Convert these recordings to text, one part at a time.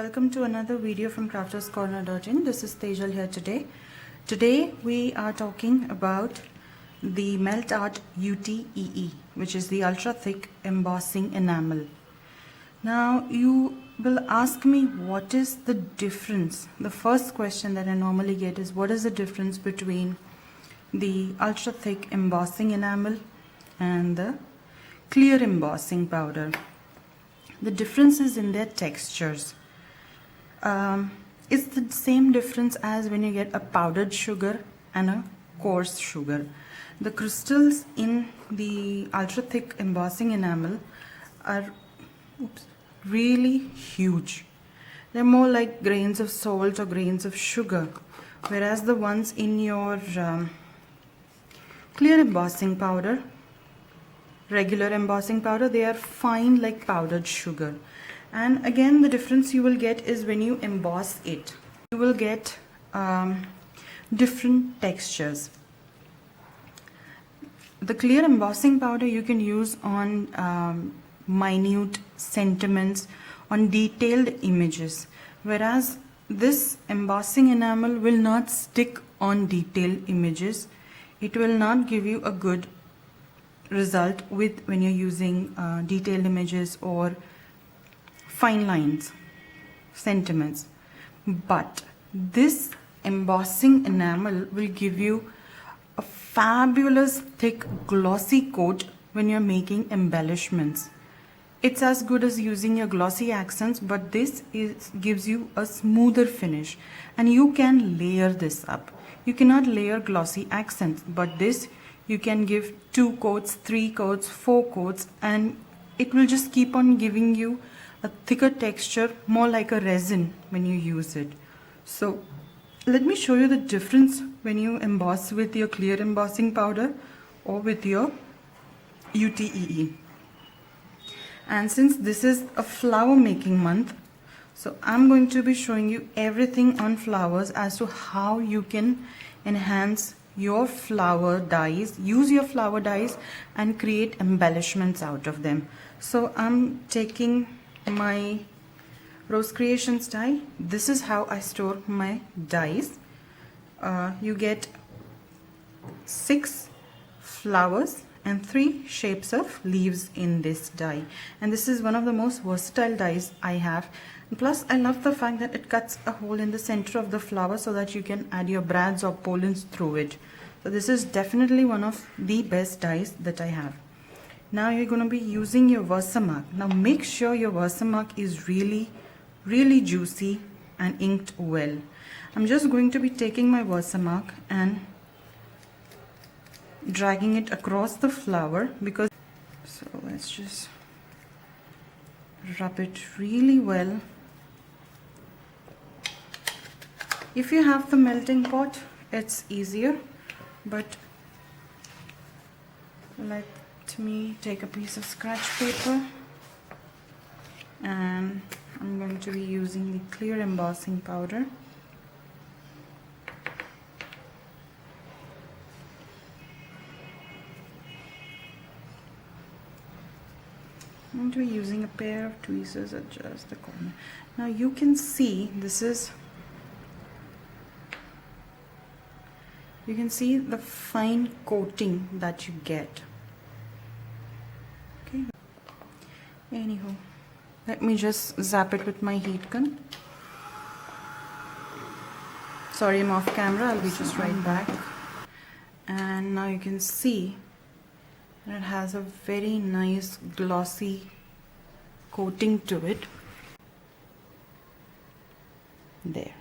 welcome to another video from crafterscorner.in. This is Tejal here today. Today we are talking about the Melt Art UTEE, which is the ultra thick embossing enamel. Now you will ask me, what is the difference? The first question that I normally get is, what is the difference between the ultra thick embossing enamel and the clear embossing powder? The difference is in their textures. It's the same difference as when you get a powdered sugar and a coarse sugar. The crystals in the ultra thick embossing enamel are really huge. They're more like grains of salt or grains of sugar, whereas the ones in your clear embossing powder, regular embossing powder, they are fine like powdered sugar. And again, the difference you will get is when you emboss it, you will get different textures. The clear embossing powder you can use on minute sentiments, on detailed images, whereas this embossing enamel will not stick on detailed images. It will not give you a good result with when you're using detailed images or fine lines, sentiments. But this embossing enamel will give you a fabulous thick glossy coat when you're making embellishments. It's as good as using your glossy accents, but this gives you a smoother finish, and you can layer this up. You cannot layer glossy accents, but this you can give 2 coats, 3 coats, 4 coats, and it will just keep on giving you a thicker texture, more like a resin when you use it. So let me show you the difference when you emboss with your clear embossing powder or with your UTEE. And since this is a flower making month, so I'm going to be showing you everything on flowers as to how you can enhance your flower dies, use your flower dies and create embellishments out of them. So I'm taking my Rose Creations die. This is how I store my dies. You get 6 flowers and 3 shapes of leaves in this die, and this is one of the most versatile dies I have. Plus I love the fact that it cuts a hole in the center of the flower so that you can add your brads or pollens through it. So this is definitely one of the best dies that I have. Now you're going to be using your Versamark. Now make sure your Versamark is really juicy and inked well. I'm just going to be taking my Versamark and dragging it across the flower, because so let's just rub it really well. If you have the melting pot, it's easier, but let me take a piece of scratch paper, and I'm going to be using the clear embossing powder. I'm going to be using a pair of tweezers at just the corner. Now you can see this is, you can see the fine coating that you get. Okay. Anywho, let me just zap it with my heat gun. Sorry, I'm off camera. I'll be just right back. And now you can see that it has a very nice glossy coating to it. There.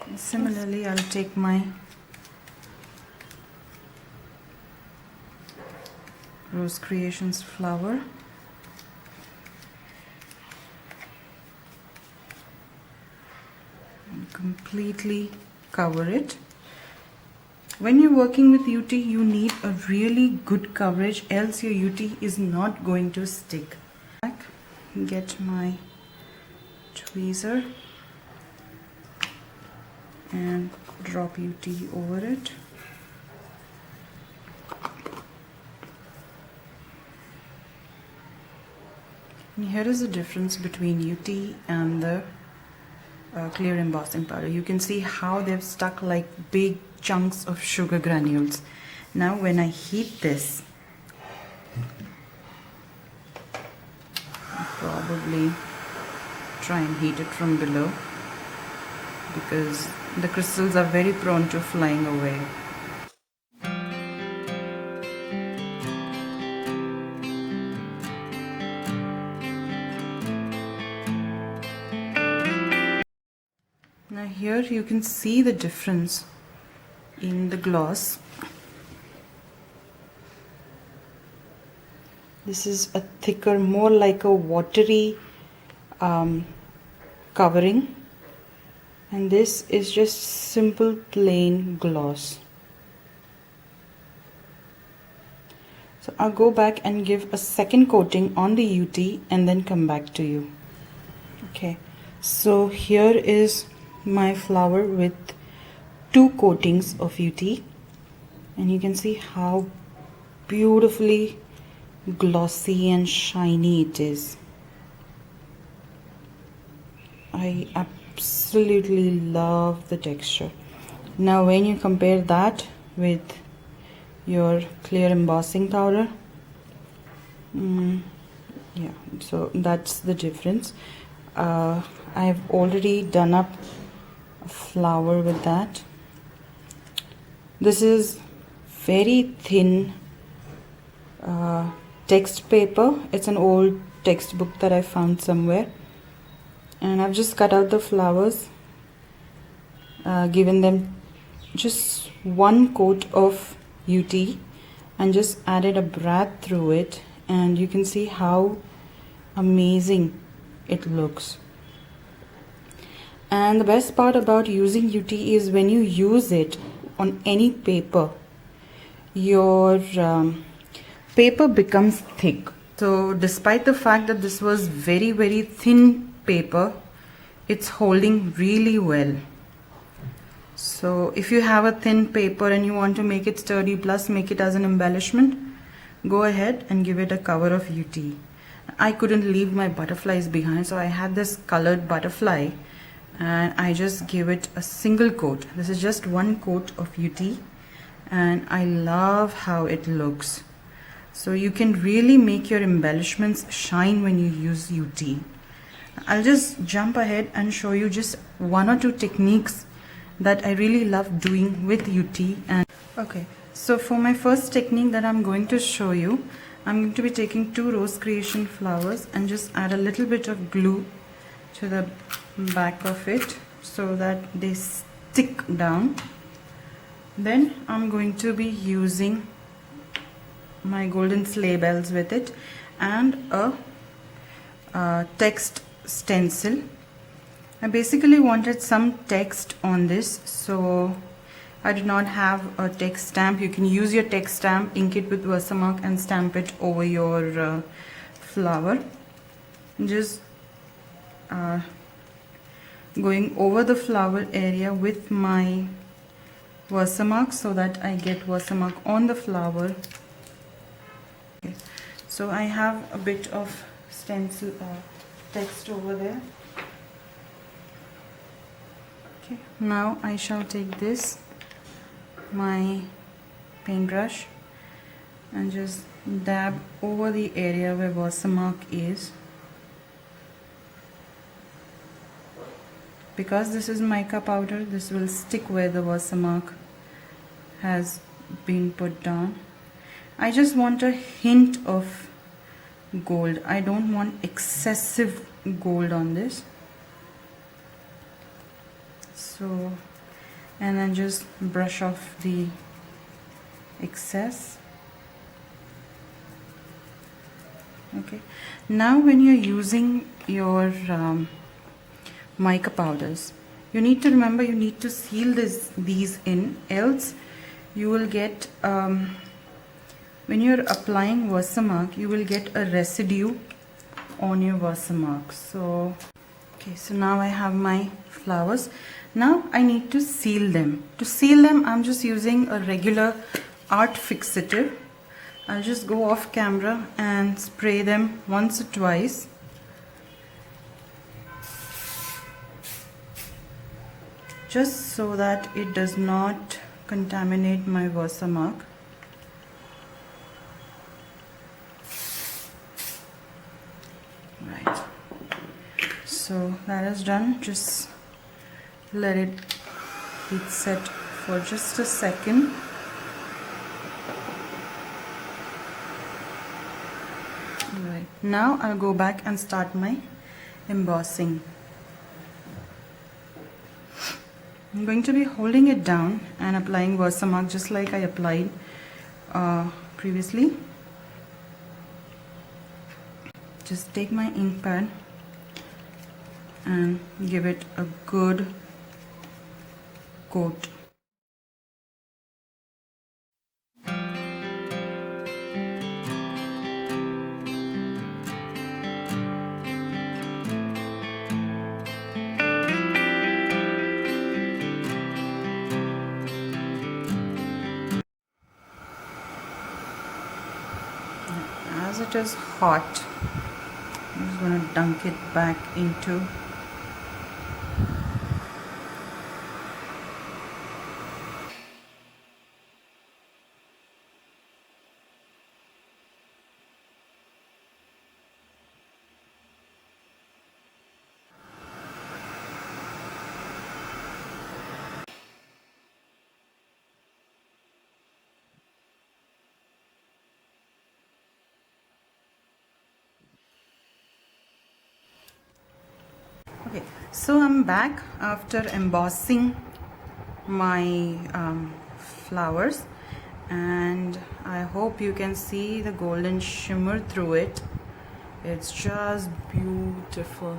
And similarly, I'll take my Rose Creations flower and completely cover it. When you're working with UT, you need a really good coverage, else your UT is not going to stick. Get my tweezer and drop UT over it. Here is the difference between UTEE and the clear embossing powder. You can see how they've stuck like big chunks of sugar granules. Now when I heat this, I'll probably try and heat it from below because the crystals are very prone to flying away. Now here you can see the difference in the gloss. This is a thicker, more like a watery covering, and this is just simple plain gloss. So I'll go back and give a second coating on the UTEE and then come back to you. Okay, so here is my flower with 2 coatings of UTEE, and you can see how beautifully glossy and shiny it is. I absolutely love the texture. Now when you compare that with your clear embossing powder, yeah, so that's the difference. I've already done up a flower with that. This is very thin text paper. It's an old textbook that I found somewhere, and I've just cut out the flowers, given them just 1 coat of UTEE and just added a braid through it, and you can see how amazing it looks. And the best part about using UTEE is when you use it on any paper, your paper becomes thick. So despite the fact that this was very thin paper, it's holding really well. So if you have a thin paper and you want to make it sturdy plus make it as an embellishment, go ahead and give it a cover of UTEE. I couldn't leave my butterflies behind, so I had this colored butterfly and I just gave it a single coat. This is just 1 coat of UTEE, and I love how it looks. So you can really make your embellishments shine when you use UTEE. I'll just jump ahead and show you just 1 or 2 techniques that I really love doing with UTEE. And okay, so for my first technique that I'm going to show you, I'm going to be taking 2 Rose Creation flowers and just add a little bit of glue to the back of it so that they stick down. Then I'm going to be using my golden sleigh bells with it and a text stencil. I basically wanted some text on this, so I did not have a text stamp. You can use your text stamp, ink it with Versamark and stamp it over your flower. Just going over the flower area with my Versamark so that I get Versamark on the flower. Okay. So I have a bit of stencil text over there. Okay. Now I shall take this, my paintbrush, and just dab over the area where Versamark is. Because this is mica powder, this will stick where the Versamark has been put down. I just want a hint of gold. I don't want excessive gold on this. So, and then just brush off the excess. Okay. Now when you're using your mica powders, you need to remember you need to seal these in, else you will get when you're applying Versamark, you will get a residue on your Versamark. So okay, so now I have my flowers. Now I need to seal them. To seal them, I'm just using a regular art fixative. I'll just go off camera and spray them once or twice just so that it does not contaminate my Versamark. Right, so that is done. Just let it heat set for just a second. Right, now I'll go back and start my embossing. I'm going to be holding it down and applying Versamark just like I applied previously. Just take my ink pad and give it a good coat. As it is hot, I'm just going to dunk it back into Okay, so I'm back after embossing my flowers, and I hope you can see the golden shimmer through it. It's just beautiful.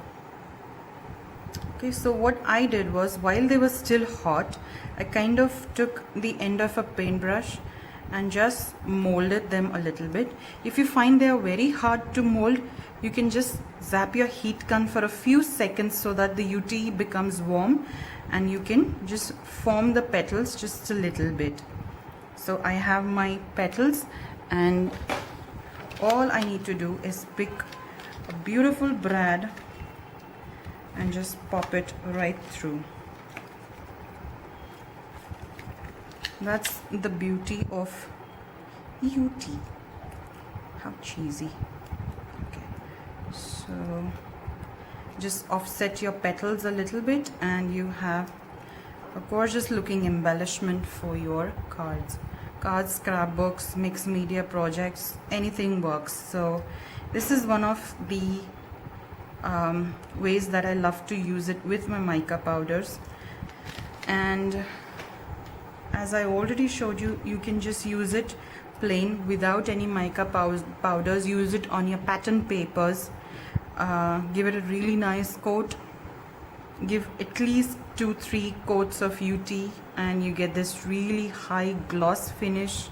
Okay, so what I did was, while they were still hot, I kind of took the end of a paintbrush and just molded them a little bit. If you find they are very hard to mold, you can just zap your heat gun for a few seconds so that the UTEE becomes warm, and you can just form the petals just a little bit. So I have my petals, and all I need to do is pick a beautiful brad and just pop it right through. That's the beauty of UTEE. How cheesy. Okay, so just offset your petals a little bit and you have a gorgeous looking embellishment for your cards. Cards, scrapbooks, mixed media projects, anything works. So this is one of the ways that I love to use it with my mica powders. And as I already showed you, you can just use it plain without any mica powders. Use it on your pattern papers. Give it a really nice coat. Give at least 2-3 coats of UTEE and you get this really high gloss finish.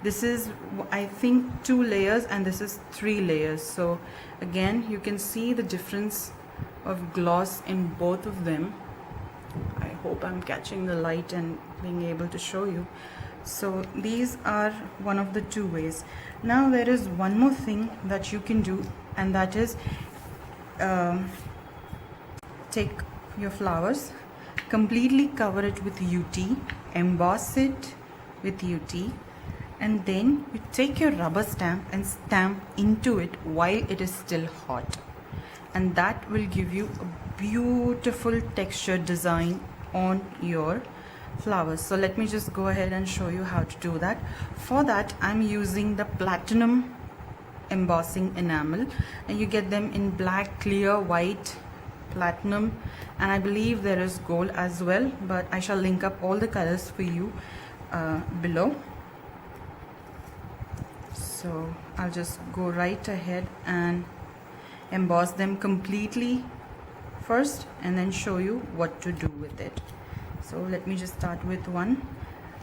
This is, I think, 2 layers and this is 3 layers. So again, you can see the difference of gloss in both of them. I hope I'm catching the light and being able to show you. So these are one of the 2 ways. Now there is one more thing that you can do, and that is take your flowers, completely cover it with UTEE, emboss it with UTEE, and then you take your rubber stamp and stamp into it while it is still hot, and that will give you a beautiful texture design on your flowers. So let me just go ahead and show you how to do that. For that, I'm using the platinum embossing enamel, and you get them in black, clear, white, platinum, and I believe there is gold as well, but I shall link up all the colors for you below. So I'll just go right ahead and emboss them completely first and then show you what to do with it. So let me just start with one.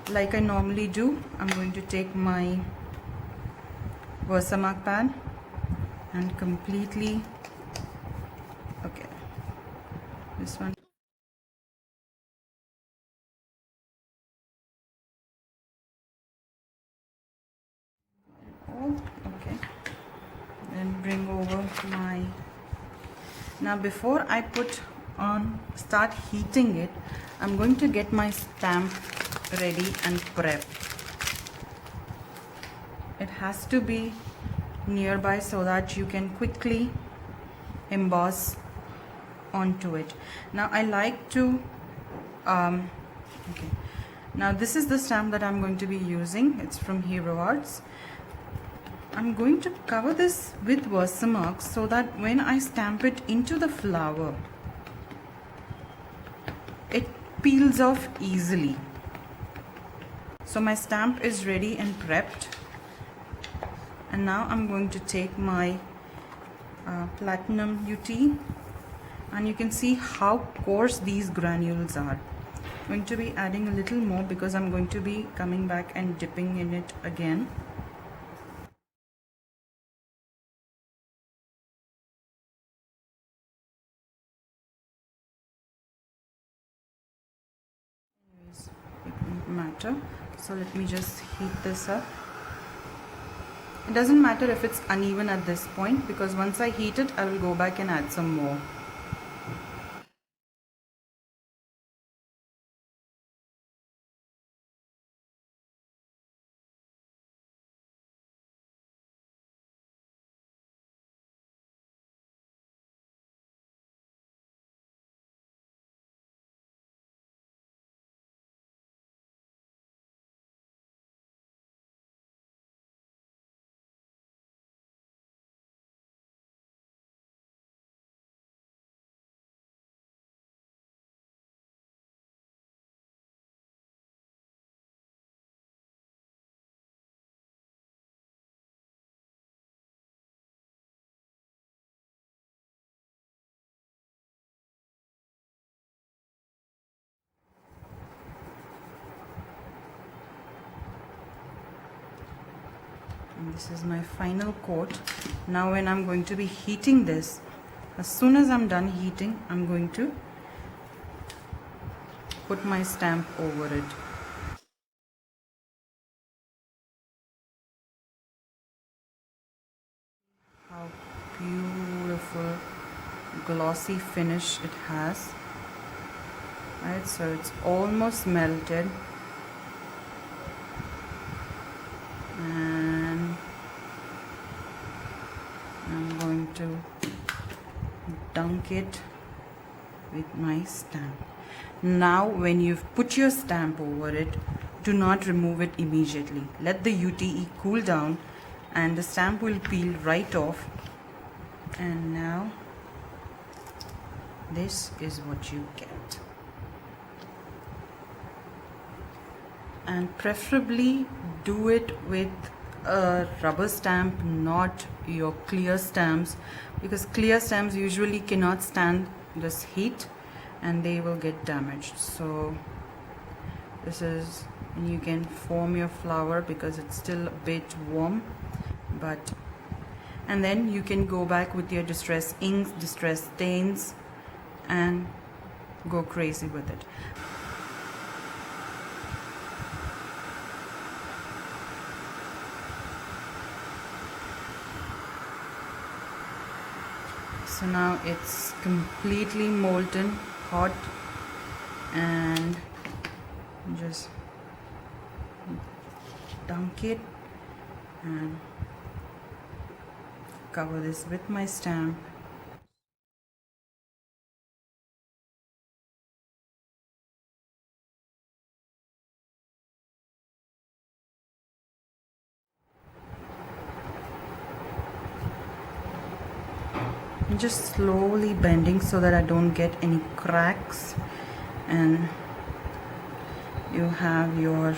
Like I normally do, I'm going to take my Versamark pad and completely, okay, this one. Oh, okay. Then bring over my, now before I put start heating it, I'm going to get my stamp ready and prepped. It has to be nearby so that you can quickly emboss onto it. Now I like to okay, now this is the stamp that I'm going to be using. It's from Hero Arts. I'm going to cover this with Versamark so that when I stamp it into the flower, it peels off easily. So my stamp is ready and prepped, and now I'm going to take my platinum UTEE, and you can see how coarse these granules are. I'm going to be adding a little more because I'm going to be coming back and dipping in it again. Anyways, it won't matter. So let me just heat this up. It doesn't matter if it's uneven at this point, because once I heat it, I will go back and add some more. And this is my final coat. Now when I'm going to be heating this, as soon as I'm done heating, I'm going to put my stamp over it. How beautiful glossy finish it has. Right, so it's almost melted, and I'm going to dunk it with my stamp. Now when you've put your stamp over it, do not remove it immediately. Let the UTEE cool down and the stamp will peel right off. And now this is what you get. And preferably do it with a rubber stamp, not your clear stamps, because clear stamps usually cannot stand this heat and they will get damaged. So this is when you can form your flower because it's still a bit warm, and then you can go back with your distress inks, distress stains, and go crazy with it. So now it's completely molten hot, and just dunk it and cover this with my stamp. I'm just slowly bending so that I don't get any cracks, and you have your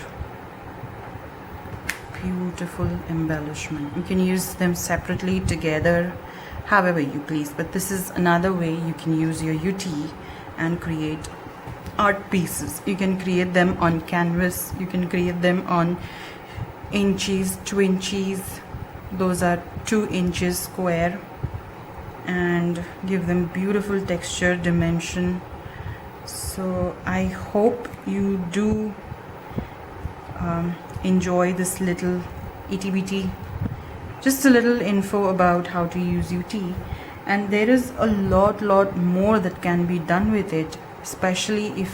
beautiful embellishment. You can use them separately, together, however you please, but this is another way you can use your UTEE and create art pieces. You can create them on canvas, you can create them on inches, 2 inches, those are 2 inches square, and give them beautiful texture, dimension. So I hope you do enjoy this little itty bitty, just a little info about how to use UTEE. and there is a lot more that can be done with it, especially if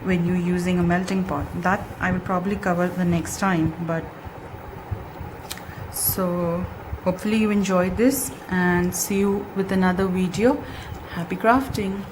when you're using a melting pot. That I will probably cover the next time. But so hopefully you enjoyed this, and see you with another video. Happy crafting.